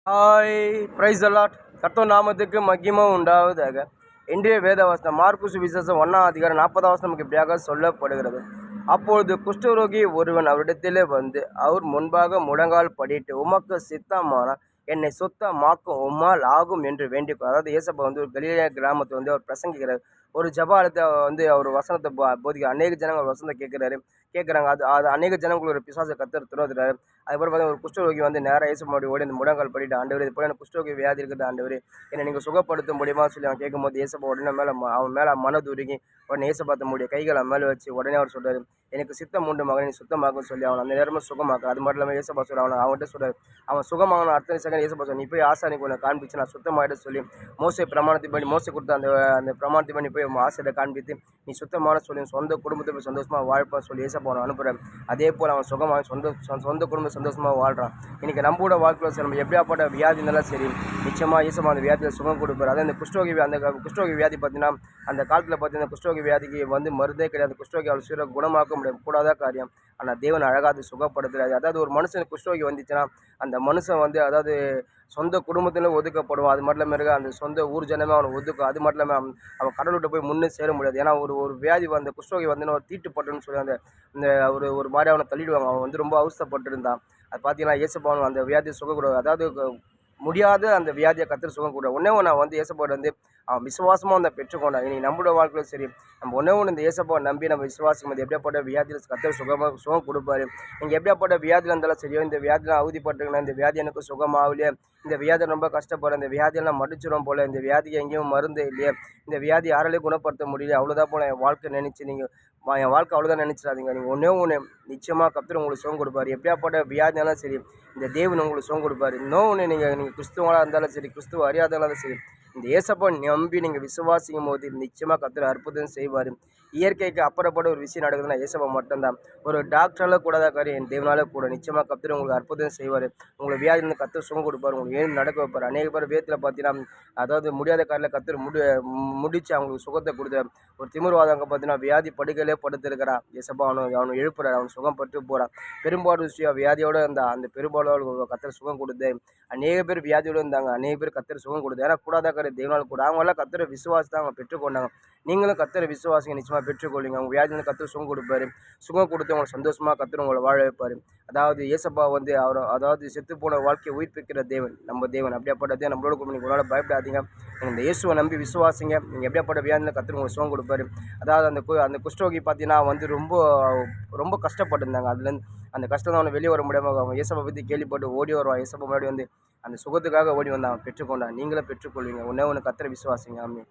Hi price allot கர்த்தர் நாமத்துக்கு மகிமை உண்டாவதாக. இன்றைய வேதவசனம் மார்க்கு சுவிசேஷம் 1ஆம் அதிகாரம் 40ஆம் வசனம் நமக்கு இப்படியாக சொல்லப்படுகிறது. அப்பொழுது குஷ்டரோகி ஒருவன் அவரிடத்திலே வந்து அவர் முன்பாக முழங்கால் படிட்டு, உமக்கு சித்தமானால் என்னை சுத்தமாக்கும், உம்மால் ஆகும் என்று வேண்டிக். அதாவது இயேசப்பா வந்து ஒரு கலிலேயா கிராமத்தை வந்து அவர் பிரசங்கிக்கிறார். ஒரு ஜபாலத்தை வந்து அவர் வசனத்தை போதிக்க அநேக ஜனங்கள் வசனத்தை கேட்குறாங்க. அது அது அநேக ஜனங்கள் ஒரு பிசாசை கத்தர் துறவுறாரு. அதுக்கப்புறம் பார்த்தா ஒரு குஷ்டரோகி வந்து நேராக இயேசு முன்னாடி ஓடி அந்த முழங்கால் படிட்டு, ஆண்டவர் இது போல எனக்கு குஷ்டரோகி வியாதி இருக்குது ஆண்டவர், என்னை நீங்கள் சுகப்படுத்த முடியுமா சொல்லி அவன் கேட்கும்போது இயேசப்பா உடனே அவன் மேலே மனதுருகி உடனே இயேசப்பாத்த முடிய கைகளை மேலே வச்சு உடனே அவர் சொல்றாரு, எனக்கு சித்தம் உண்டு மகனை, நீ சுத்தமாக்குன்னு சொல்லி அவன் அந்த நேரமாக சுகமாக்க. அது மட்டும் இல்லாமல் இயேசப்பா சொல்ல அவன்கிட்ட சொல்றாரு, அவன் சுகமாகன அடுத்த செகண்ட் இயேசப்பா சொல்ல, நீ போய் ஆசாரிக்கு உன்னை காண்பிச்சு நான் சுத்தமாகிட்ட சொல்லி மோசே பிரமாணத்தை பண்ணி மோசை கொடுத்த அந்த அந்த பிரமாணத்தை பண்ணி போய் ஆசிரியரை காண்பித்து நீ சுத்தமான சொல்லி சொந்த குடும்பத்தை போய் சந்தோஷமாக வாழ்ப்பான்னு சொல்லி இயேசப்பா அவனை அனுப்புறாரு. அதே போல் அவன் சுகமாக சொந்த குடும்பம் சந்தோஷமாக வாழ்கிறான். இன்றைக்கி நம்மளோட வாழ்க்கையில் சரி, நம்ம எப்படியாப்பட்ட வியாதி இருந்தாலும் சரி, நிச்சயமாக இயேசப்பா அந்த வியாதியில் சுகம் கொடுப்பார். அதான் இந்த குஷ்டரோகி வியாதி பார்த்தீங்கன்னா, அந்த காலத்தில் பார்த்தீங்கன்னா குஷ்டரோகி வியாதிக்கு வந்து மருந்தே கிடையாது. குஷ்டரோகி அவ்வளோ சீராக குணமாக்க முடியாது, கூடாத காரியம். ஆனால் தேவன் அழகாக அது சுகப்படுத்துறாரு. அதாவது ஒரு மனுஷனுக்கு குஷ்டரோகி வந்துச்சுன்னா அந்த மனுஷன் வந்து அதாவது சொந்த குடும்பத்தில் ஒதுக்கப்படுவான். அது மட்டும் இல்லாமல் அந்த சொந்த ஊர் ஜனமே அவனை ஒதுக்கும். அது மட்டும் இல்லாமல் அவன் கடவுள்கிட்ட போய் முன்னே சேர முடியாது. ஏன்னா ஒரு வியாதி அந்த குஷ்டரோகி வந்து ஒரு தீட்டுப்பட்டுன்னு சொல்லி அந்த இந்த ஒரு மாதிரி அவனை தள்ளிடுவாங்க. அவன் வந்து ரொம்ப அவஸ்தைப்பட்டிருந்தான். அது பார்த்தீங்கன்னா இயேசுப்பா அந்த வியாதியை சுகக்கூடாது, அதாவது முடியாத அந்த வியாதியை கத்தர் சுகம் கூட ஒன்றே ஒன்று நான் வந்து இயேசப்பாட்ட வந்து அவன் விசுவாசமாக அந்த பெற்றுக்கொண்டான். இன்றைக்கி நம்மளோட வாழ்க்கையில் சரி, நம்ம ஒன்றே ஒன்று இந்த இயேசப்பாவை நம்பி நம்ம விசுவாசிக்கும் போது எப்படியாப்பட்ட வியாதியில் கத்தர் சுகம் கொடுப்பாரு. நீங்கள் எப்படியாப்பட்ட வியாதியில் இருந்தாலும் சரியோ, இந்த வியாதியில் அவதிப்பட்டுங்கன்னா இந்த வியாதி எனக்கு சுகமாகலையே, இந்த வியாதியை ரொம்ப கஷ்டப்படுறேன், இந்த வியாதியெல்லாம் மடிச்சிடும் போல், இந்த வியாதிக்கு எங்கேயும் மருந்து இல்லையே, இந்த வியாதி யாராலையும் குணப்படுத்த முடியல, அவ்வளோதான் போல் என் வாழ்க்கை நினச்சி நீங்கள் என் வாழ்க்கை அவ்வளோதான் நினச்சிடாதீங்க. நீங்கள் ஒன்றே ஒன்று நிச்சயமாக கர்த்தர் உங்களுக்கு சுகம் கொடுப்பாரு. எப்படியாப்பட்ட வியாதினாலும் சரி, இந்த தேவன் உங்களுக்கு சுகம் கொடுப்பாரு. இன்னொன்று நீங்கள் கிறிஸ்துவங்களாக இருந்தாலும் சரி, கிறிஸ்துவ அறியாதவங்களாலும் சரி, இந்த இயேசப்பா நம்பி நீங்கள் விசுவாசிக்கும் போது நிச்சயமாக கர்த்தர் அற்புதம் செய்வார். இயற்கைக்கு அப்புறப்பட்ட ஒரு விஷயம் நடக்குதுன்னா இயேசப்பா மட்டும்தான். ஒரு டாக்டரால் கூடாத காரியம் என் தேவனால கூட. நிச்சயமாக கர்த்தர் உங்களுக்கு அற்புதம் செய்வார். உங்களை வியாதியிலிருந்து கர்த்தர் சுகம் கொடுப்பார். உங்களுக்கு ஏன் நடக்க வைப்பார். அநேக பேர் வேத்தில் பார்த்தீங்கன்னா, அதாவது முடியாத காரில் கர்த்தர் முடிச்சு அவங்களுக்கு சுகத்தை கொடுத்தார். ஒரு திமிர்வாதங்க பார்த்தீங்கன்னா வியாதி படுக்கையிலே படுத்திருக்கிறான். இயேசப்பா அவனை எழுப்புறாரு, அவன் சுகம் பட்டு போகிறான். பெரும்பாடு விஷயம் வியாதியோடு இருந்தால் அந்த பெரும்பாலோடு கர்த்தர் சுகம் கொடுத்து அநேக பேர் வியாதியோடு இருந்தாங்க. அநேக பேர் கர்த்தர் சுகம் கொடுத்து, ஏன்னா கூடாத காரியம் தேவனால் கூட. அவங்களாம் கர்த்தரை விசுவாசத்தை அவங்க பெற்றுக்கொண்டாங்க. நீங்களும் கர்த்தரை விசுவாசிங்க, நிச்சயமாக பெற்றுக்கொள்ளுங்க. உங்கள் வியாதியில் கர்த்தர் சுகம் கொடுப்பாரு. சுகம் கொடுத்து உங்களை சந்தோஷமாக கர்த்தர் உங்களை வாழ வைப்பார். அதாவது இயேசப்பா வந்து அவர் அதாவது செத்து போன வாழ்க்கையை உயிர்ப்பிக்கிற தேவன், நம்ம தேவன். அப்படியாப்பட்டதே நம்மளோட கூட நீங்கள் உங்களால் பயப்படாதீங்க. நீங்கள் இந்த இயேசுவை நம்பி விசுவாசிங்க. நீங்கள் எப்படியாப்பட்ட வியாதியில் கர்த்தர் உங்களுக்கு சுகம் கொடுப்பாரு. அதாவது அந்த குஷ்டரோகி பார்த்தீங்கன்னா வந்து ரொம்ப கஷ்டப்பட்டுருந்தாங்க. அதுலேருந்து அந்த கஷ்டம் அவனை வெளியே வர முடியாமல் அவன் இயேசப்பை பற்றி கேள்விப்பட்டு ஓடி வருவான். இயேசப்பா முன்னாடி வந்து அந்த சுகத்துக்காக ஓடி வந்தான், அவன் பெற்றுக்கொண்டான். நீங்களும் பெற்றுக்கொள்வீங்க. ஒன்றே ஒன்று கர்த்தரை விசுவாசிங்க. ஆமென்.